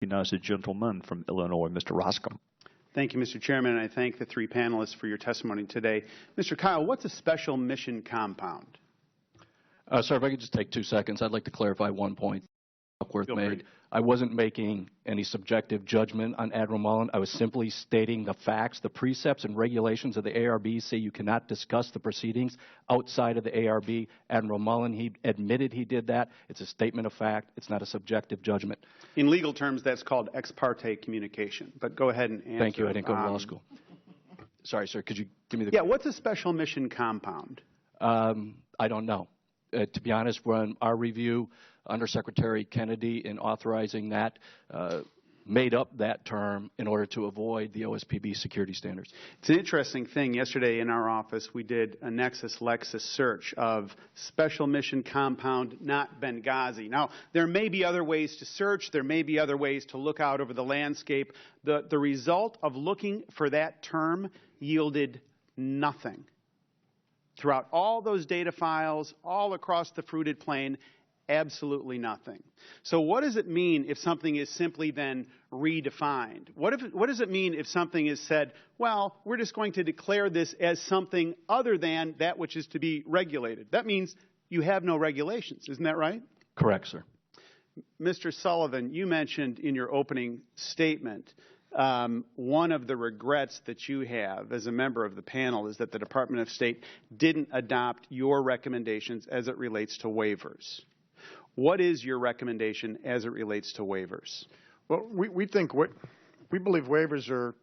Recognize the gentleman from Illinois, Mr. Roskam. Thank you, Mr. Chairman, and I thank the three panelists for your testimony today. Mr. Kyle, what's a special mission compound? Sir, if I could just take 2 seconds, I'd like to clarify one point Duckworth made. I wasn't making any subjective judgment on Admiral Mullen. I was simply stating the facts. The precepts and regulations of the ARB say you cannot discuss the proceedings outside of the ARB. Admiral Mullen, he admitted he did that. It's a statement of fact. It's not a subjective judgment. In legal terms, that's called ex parte communication. But go ahead and answer. Thank you. I didn't go to law school. Sorry, sir. Could you give me the... Yeah, what's a special mission compound? I don't know. To be honest, when our review, Undersecretary Kennedy, in authorizing that, made up that term in order to avoid the OSPB security standards. It's an interesting thing. Yesterday in our office, we did a Nexus Lexus search of special mission compound, not Benghazi. Now, there may be other ways to search. There may be other ways to look out over the landscape. The result of looking for that term yielded nothing. Throughout all those data files, all across the fruited plain, absolutely nothing. So what does it mean if something is simply then redefined? What does it mean if something is said, well, we're just going to declare this as something other than that which is to be regulated? That means you have no regulations. Isn't that right? Correct, sir. Mr. Sullivan, you mentioned in your opening statement one of the regrets that you have as a member of the panel is that the Department of State didn't adopt your recommendations as it relates to waivers. What is your recommendation as it relates to waivers? Well, we believe waivers are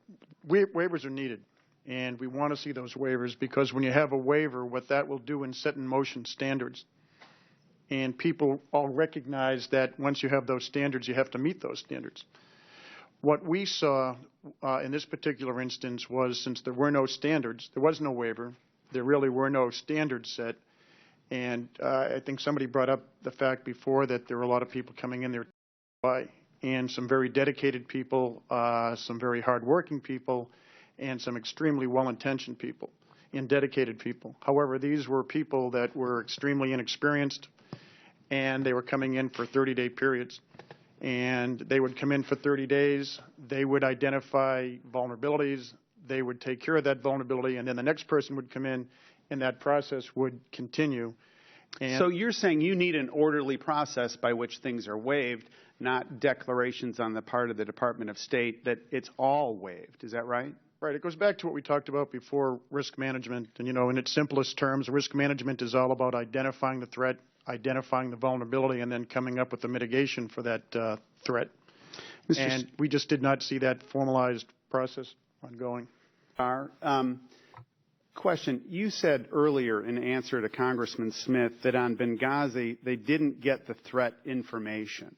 needed, and we want to see those waivers because when you have a waiver, what that will do is set in motion standards. And people all recognize that once you have those standards, you have to meet those standards. What we saw in this particular instance was since there were no standards, there was no waiver, there really were no standards set. And I think somebody brought up the fact before that there were a lot of people coming in there and some very dedicated people, some very hardworking people, and some extremely well-intentioned people and dedicated people. However, these were people that were extremely inexperienced, and they were coming in for 30-day periods. And they would come in for 30 days, they would identify vulnerabilities, they would take care of that vulnerability, and then the next person would come in, and that process would continue. And so you're saying you need an orderly process by which things are waived, not declarations on the part of the Department of State that it's all waived. Is that right? Right. It goes back to what we talked about before, risk management. And, in its simplest terms, risk management is all about identifying the threat, identifying the vulnerability, and then coming up with the mitigation for that threat. And we just did not see that formalized process ongoing. Question. You said earlier in answer to Congressman Smith that on Benghazi they didn't get the threat information.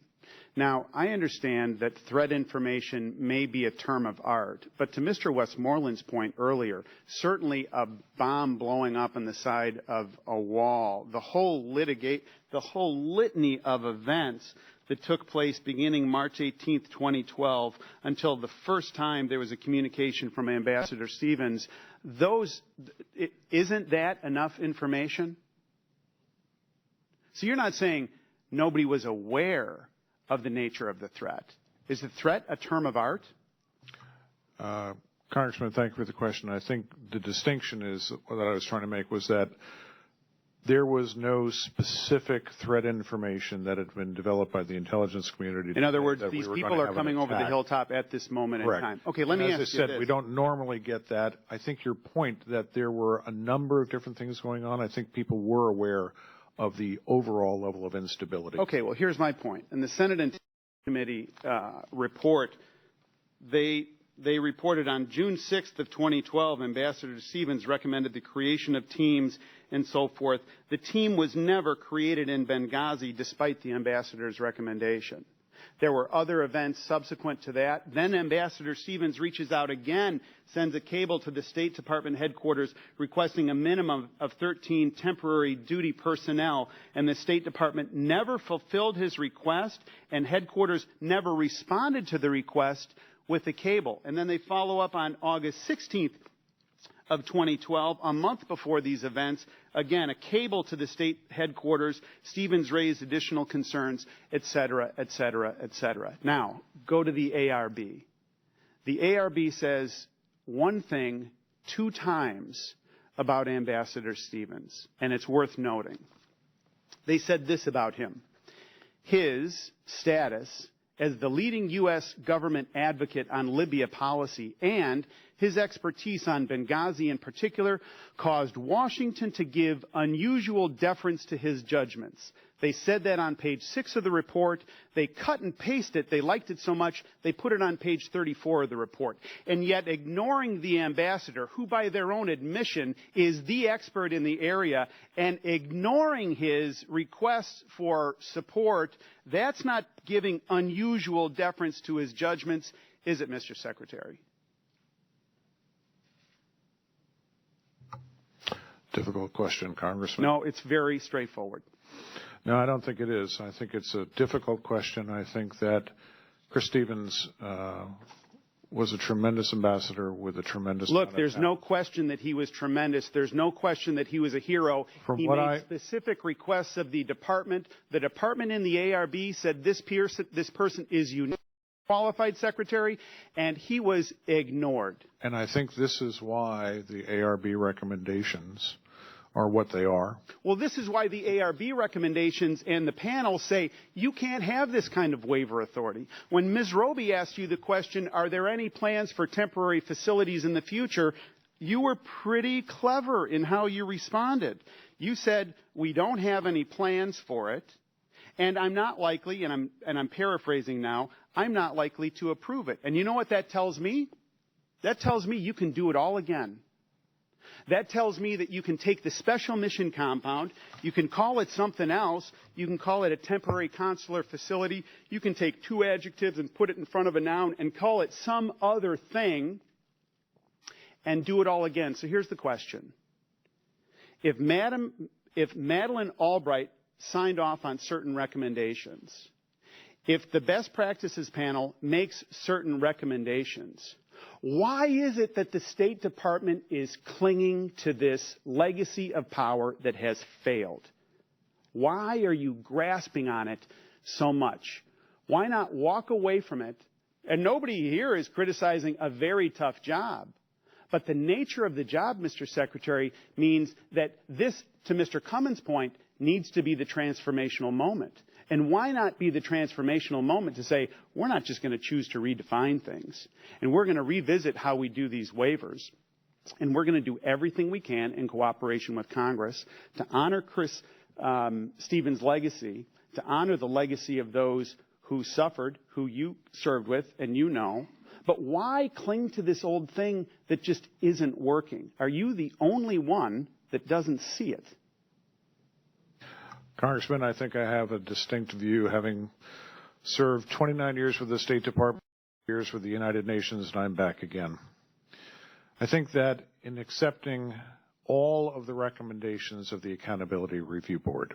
Now, I understand that threat information may be a term of art, but to Mr. Westmoreland's point earlier, certainly a bomb blowing up on the side of a wall, the whole litany of events that took place beginning March 18th, 2012, until the first time there was a communication from Ambassador Stevens, isn't that enough information? So you're not saying nobody was aware of the nature of the threat. Is the threat a term of art? Congressman, thank you for the question. I think the distinction is that I was trying to make was that there was no specific threat information that had been developed by the intelligence community. In other words, these people are coming over the hilltop at this moment in time. Okay, let me ask you this. As I said, we don't normally get that. I think your point that there were a number of different things going on, I think people were aware of the overall level of instability. Okay, well, here's my point. In the Senate Intelligence Committee report, they reported on June 6th of 2012, Ambassador Stevens recommended the creation of teams and so forth. The team was never created in Benghazi despite the ambassador's recommendation. There were other events subsequent to that. Then Ambassador Stevens reaches out again, sends a cable to the State Department headquarters requesting a minimum of 13 temporary duty personnel, and the State Department never fulfilled his request, and headquarters never responded to the request with the cable. And then they follow up on August 16th of 2012, a month before these events. Again, a cable to the state headquarters. Stevens raised additional concerns, et cetera, et cetera, et cetera. Now, go to the ARB. The ARB says one thing 2 times about Ambassador Stevens, and it's worth noting. They said this about him: his status as the leading U.S. government advocate on Libya policy and his expertise on Benghazi in particular caused Washington to give unusual deference to his judgments. They said that on page 6 of the report. They cut and pasted it. They liked it so much, they put it on page 34 of the report. And yet, ignoring the ambassador, who by their own admission is the expert in the area, and ignoring his requests for support, that's not giving unusual deference to his judgments, is it, Mr. Secretary? Difficult question, Congressman. No, it's very straightforward. No, I don't think it is. I think it's a difficult question. I think that Chris Stevens was a tremendous ambassador with a tremendous Look, there's no question that he was tremendous. There's no question that he was a hero. He made specific requests of the department. The department in the ARB said this person is unique, qualified, Secretary, and he was ignored. And I think this is why the ARB recommendations are what they are. Well, this is why the ARB recommendations and the panel say you can't have this kind of waiver authority. When Ms. Roby asked you the question, are there any plans for temporary facilities in the future, you were pretty clever in how you responded. You said, we don't have any plans for it, and I'm not likely, and I'm paraphrasing now, I'm not likely to approve it. And you know what that tells me? That tells me you can do it all again. That tells me that you can take the special mission compound, you can call it something else, you can call it a temporary consular facility, you can take 2 adjectives and put it in front of a noun and call it some other thing and do it all again. So here's the question. If Madeleine Albright signed off on certain recommendations, if the best practices panel makes certain recommendations, why is it that the State Department is clinging to this legacy of power that has failed? Why are you grasping on it so much? Why not walk away from it? And nobody here is criticizing a very tough job. But the nature of the job, Mr. Secretary, means that this, to Mr. Cummins' point, needs to be the transformational moment. And why not be the transformational moment to say, we're not just going to choose to redefine things, and we're going to revisit how we do these waivers, and we're going to do everything we can in cooperation with Congress to honor Chris Stevens' legacy, to honor the legacy of those who suffered, who you served with, and you know. But why cling to this old thing that just isn't working? Are you the only one that doesn't see it? Congressman, I think I have a distinct view, having served 29 years with the State Department, years with the United Nations, and I'm back again. I think that in accepting all of the recommendations of the Accountability Review Board,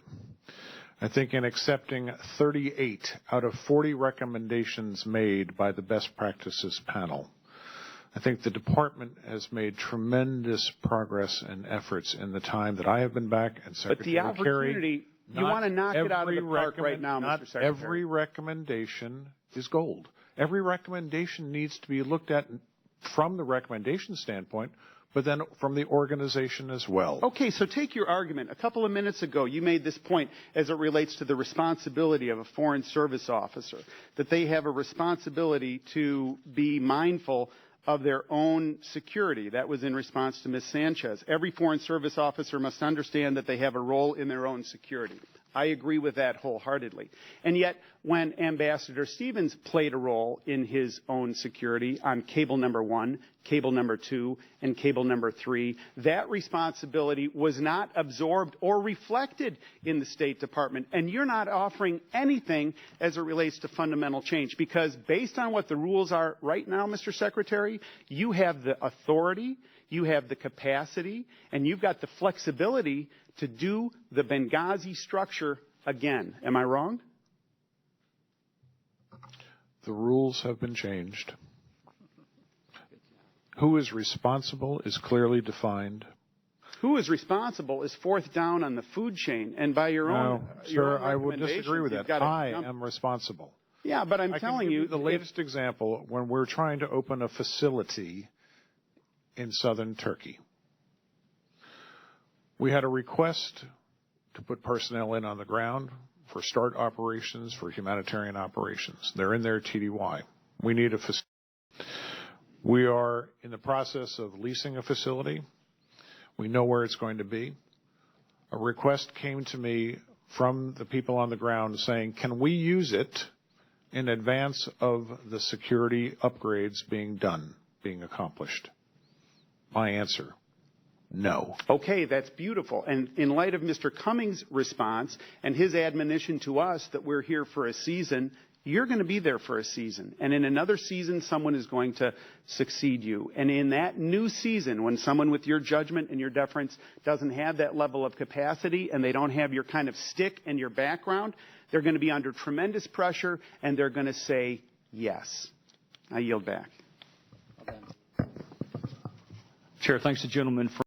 I think in accepting 38 out of 40 recommendations made by the Best Practices panel, I think the department has made tremendous progress and efforts in the time that I have been back, and Secretary Kerry. But the opportunity, you want to knock it out of the park right now, Mr. Secretary. Every recommendation is gold. Every recommendation needs to be looked at from the recommendation standpoint, but then from the organization as well. Okay, so take your argument. A couple of minutes ago, you made this point as it relates to the responsibility of a Foreign Service officer, that they have a responsibility to be mindful of their own security. That was in response to Ms. Sanchez. Every Foreign Service officer must understand that they have a role in their own security. I agree with that wholeheartedly. And yet, when Ambassador Stevens played a role in his own security on cable number 1, cable number 2, and cable number 3, that responsibility was not absorbed or reflected in the State Department. And you're not offering anything as it relates to fundamental change, because based on what the rules are right now, Mr. Secretary, you have the authority, you have the capacity, and you've got the flexibility to do the Benghazi structure again. Am I wrong? The rules have been changed. Who is responsible is clearly defined. Who is responsible is fourth down on the food chain, and by your own, Sir, I would disagree with you've that. gotta I jump. am responsible. Yeah, but I'm I can telling give you, the latest example when we're trying to open a facility in southern Turkey. We had a request to put personnel in on the ground for start operations, for humanitarian operations. They're in their TDY. We need a facility. We are in the process of leasing a facility. We know where it's going to be. A request came to me from the people on the ground saying, can we use it in advance of the security upgrades being done, being accomplished? My answer, no. okay, that's beautiful. And in light of Mr. Cummings' response and his admonition to us that we're here for a season, you're going to be there for a season. And in another season, someone is going to succeed you. And in that new season, when someone with your judgment and your deference doesn't have that level of capacity and they don't have your kind of stick and your background, they're going to be under tremendous pressure and they're going to say yes. I yield back. Chair, thanks the gentleman for